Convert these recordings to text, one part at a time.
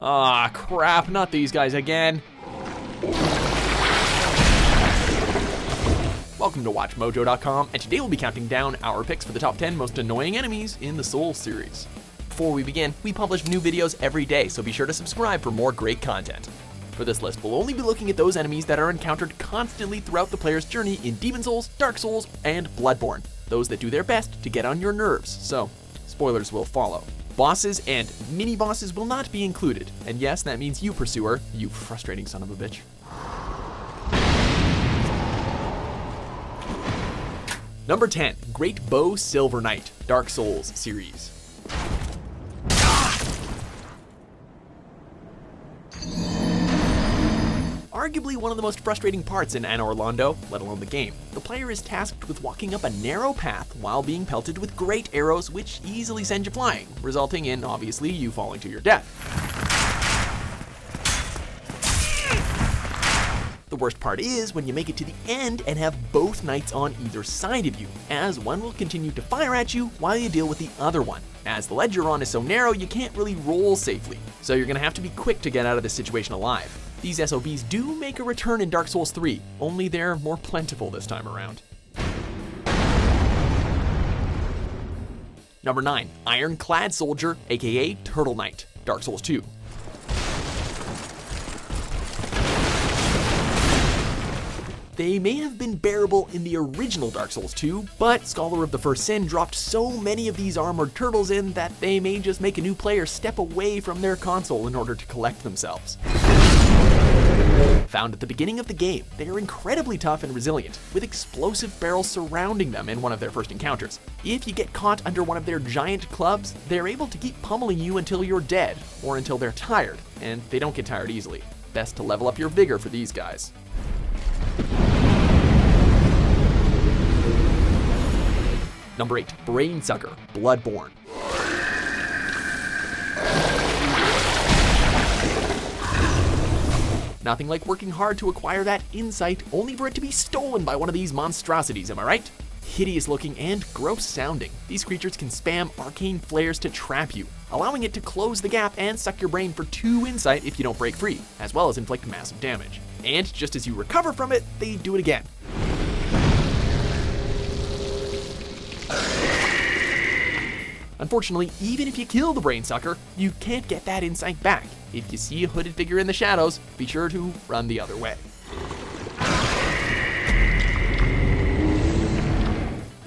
Ah, crap, not these guys again. Welcome to WatchMojo.com, and today we'll be counting down our picks for the top 10 most annoying enemies in the Souls series. Before we begin, we publish new videos every day, so be sure to subscribe for more great content. For this list, we'll only be looking at those enemies that are encountered constantly throughout the player's journey in Demon Souls, Dark Souls, and Bloodborne. Those that do their best to get on your nerves, so spoilers will follow. Bosses and mini-bosses will not be included, and yes, that means you, Pursuer, you frustrating son of a bitch. Number 10, Great Bow Silver Knight, Dark Souls series. Arguably one of the most frustrating parts in Anor Londo, let alone the game. The player is tasked with walking up a narrow path while being pelted with great arrows which easily send you flying, resulting in, obviously, you falling to your death. The worst part is when you make it to the end and have both knights on either side of you, as one will continue to fire at you while you deal with the other one. As the ledge you're on is so narrow, you can't really roll safely, so you're gonna have to be quick to get out of this situation alive. These SOBs do make a return in Dark Souls 3, only they're more plentiful this time around. Number 9, Ironclad Soldier, aka Turtle Knight, Dark Souls 2. They may have been bearable in the original Dark Souls 2, but Scholar of the First Sin dropped so many of these armored turtles in that they may just make a new player step away from their console in order to collect themselves. Found at the beginning of the game, they are incredibly tough and resilient, with explosive barrels surrounding them in one of their first encounters. If you get caught under one of their giant clubs, they're able to keep pummeling you until you're dead, or until they're tired, and they don't get tired easily. Best to level up your vigor for these guys. Number 8, Brainsucker, Bloodborne. Nothing like working hard to acquire that insight, only for it to be stolen by one of these monstrosities, am I right? Hideous looking and gross sounding, these creatures can spam arcane flares to trap you, allowing it to close the gap and suck your brain for 2 insight if you don't break free, as well as inflict massive damage. And just as you recover from it, they do it again. Unfortunately, even if you kill the Brainsucker, you can't get that insight back. If you see a hooded figure in the shadows, be sure to run the other way.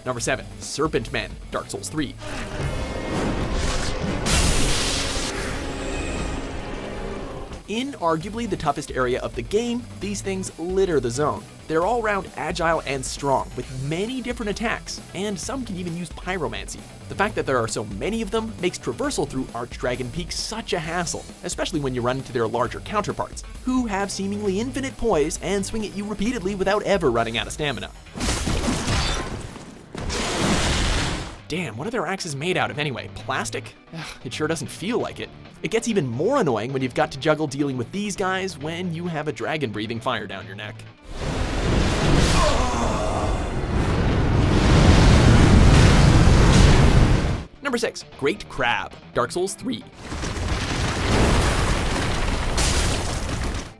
Number 7, Serpent Men, Dark Souls 3. In arguably the toughest area of the game, these things litter the zone. They're all around agile and strong, with many different attacks, and some can even use pyromancy. The fact that there are so many of them makes traversal through Archdragon Peak such a hassle, especially when you run into their larger counterparts, who have seemingly infinite poise and swing at you repeatedly without ever running out of stamina. Damn, what are their axes made out of anyway? Plastic? Ugh, it sure doesn't feel like it. It gets even more annoying when you've got to juggle dealing with these guys when you have a dragon breathing fire down your neck. Number 6, Great Crab, Dark Souls 3.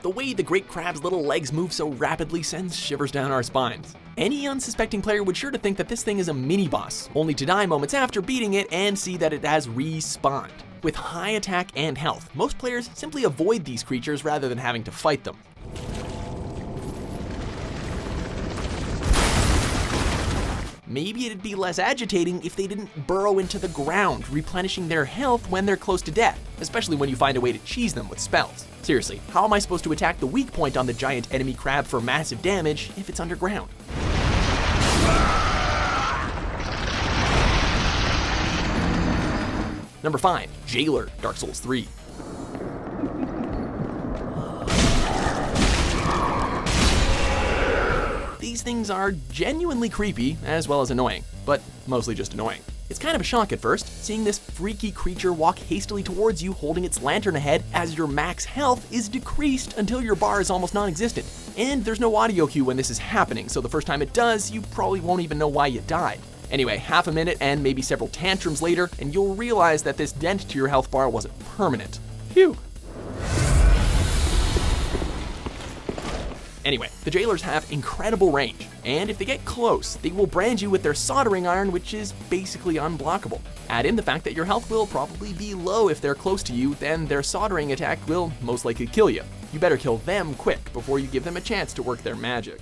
The way the Great Crab's little legs move so rapidly sends shivers down our spines. Any unsuspecting player would sure to think that this thing is a mini-boss, only to die moments after beating it and see that it has respawned. With high attack and health, most players simply avoid these creatures rather than having to fight them. Maybe it'd be less agitating if they didn't burrow into the ground, replenishing their health when they're close to death, especially when you find a way to cheese them with spells. Seriously, how am I supposed to attack the weak point on the giant enemy crab for massive damage if it's underground? Number 5, Jailer, Dark Souls 3. These things are genuinely creepy, as well as annoying, but mostly just annoying. It's kind of a shock at first, seeing this freaky creature walk hastily towards you holding its lantern ahead as your max health is decreased until your bar is almost non-existent. And there's no audio cue when this is happening, so the first time it does, you probably won't even know why you died. Anyway, half a minute and maybe several tantrums later, and you'll realize that this dent to your health bar wasn't permanent. Phew. Anyway, the jailers have incredible range, and if they get close, they will brand you with their soldering iron, which is basically unblockable. Add in the fact that your health will probably be low if they're close to you, then their soldering attack will most likely kill you. You better kill them quick before you give them a chance to work their magic.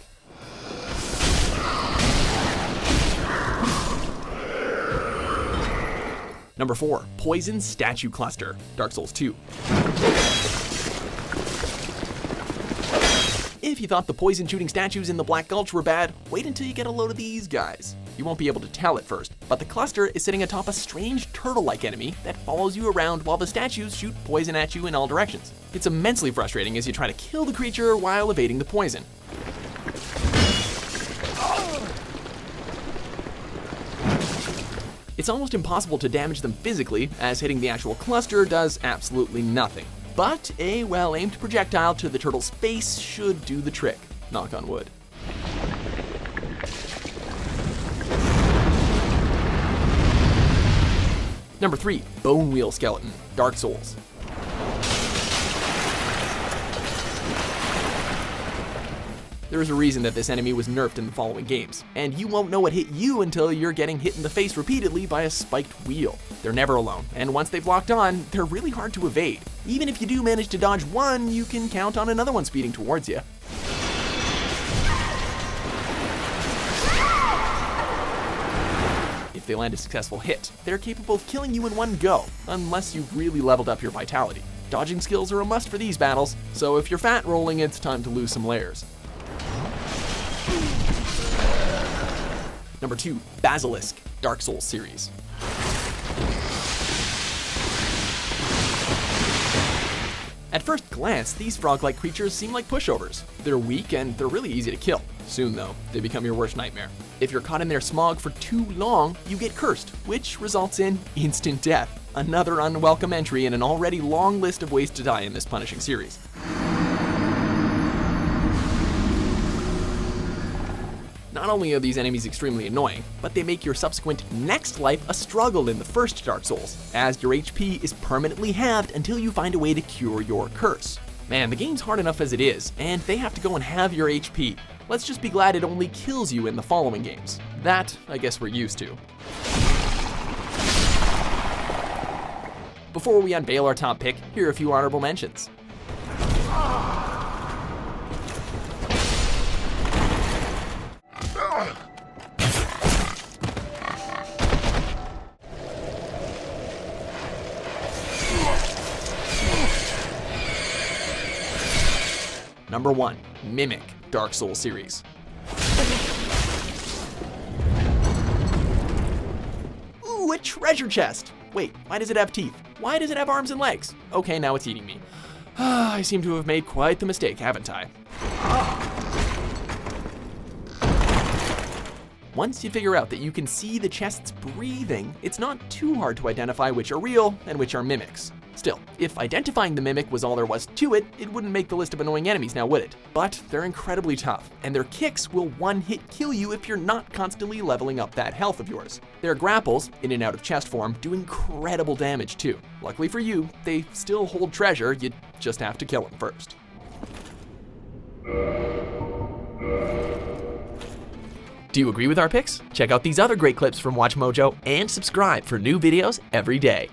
Number 4, Poison Statue Cluster, Dark Souls 2. If you thought the poison shooting statues in the Black Gulch were bad, wait until you get a load of these guys. You won't be able to tell at first, but the cluster is sitting atop a strange turtle-like enemy that follows you around while the statues shoot poison at you in all directions. It's immensely frustrating as you try to kill the creature while evading the poison. It's almost impossible to damage them physically, as hitting the actual cluster does absolutely nothing. But a well-aimed projectile to the turtle's face should do the trick. Knock on wood. Number 3, Bone Wheel Skeleton, Dark Souls. There is a reason that this enemy was nerfed in the following games, and you won't know what hit you until you're getting hit in the face repeatedly by a spiked wheel. They're never alone, and once they've locked on, they're really hard to evade. Even if you do manage to dodge one, you can count on another one speeding towards you. If they land a successful hit, they're capable of killing you in one go, unless you've really leveled up your vitality. Dodging skills are a must for these battles, so if you're fat rolling, it's time to lose some layers. Number 2, Basilisk, Dark Souls series. At first glance, these frog-like creatures seem like pushovers. They're weak and they're really easy to kill. Soon though, they become your worst nightmare. If you're caught in their smog for too long, you get cursed, which results in instant death. Another unwelcome entry in an already long list of ways to die in this punishing series. Not only are these enemies extremely annoying, but they make your subsequent next life a struggle in the first Dark Souls, as your HP is permanently halved until you find a way to cure your curse. Man, the game's hard enough as it is, and they have to go and halve your HP. Let's just be glad it only kills you in the following games. That, I guess we're used to. Before we unveil our top pick, here are a few honorable mentions. Number 1, Mimic, Dark Souls series. Ooh, a treasure chest! Wait, why does it have teeth? Why does it have arms and legs? Okay, now it's eating me. I seem to have made quite the mistake, haven't I? Once you figure out that you can see the chests breathing, it's not too hard to identify which are real and which are mimics. Still, if identifying the mimic was all there was to it, it wouldn't make the list of annoying enemies now, would it? But they're incredibly tough, and their kicks will one-hit kill you if you're not constantly leveling up that health of yours. Their grapples, in and out of chest form, do incredible damage too. Luckily for you, they still hold treasure, you just have to kill them first. Do you agree with our picks? Check out these other great clips from WatchMojo and subscribe for new videos every day.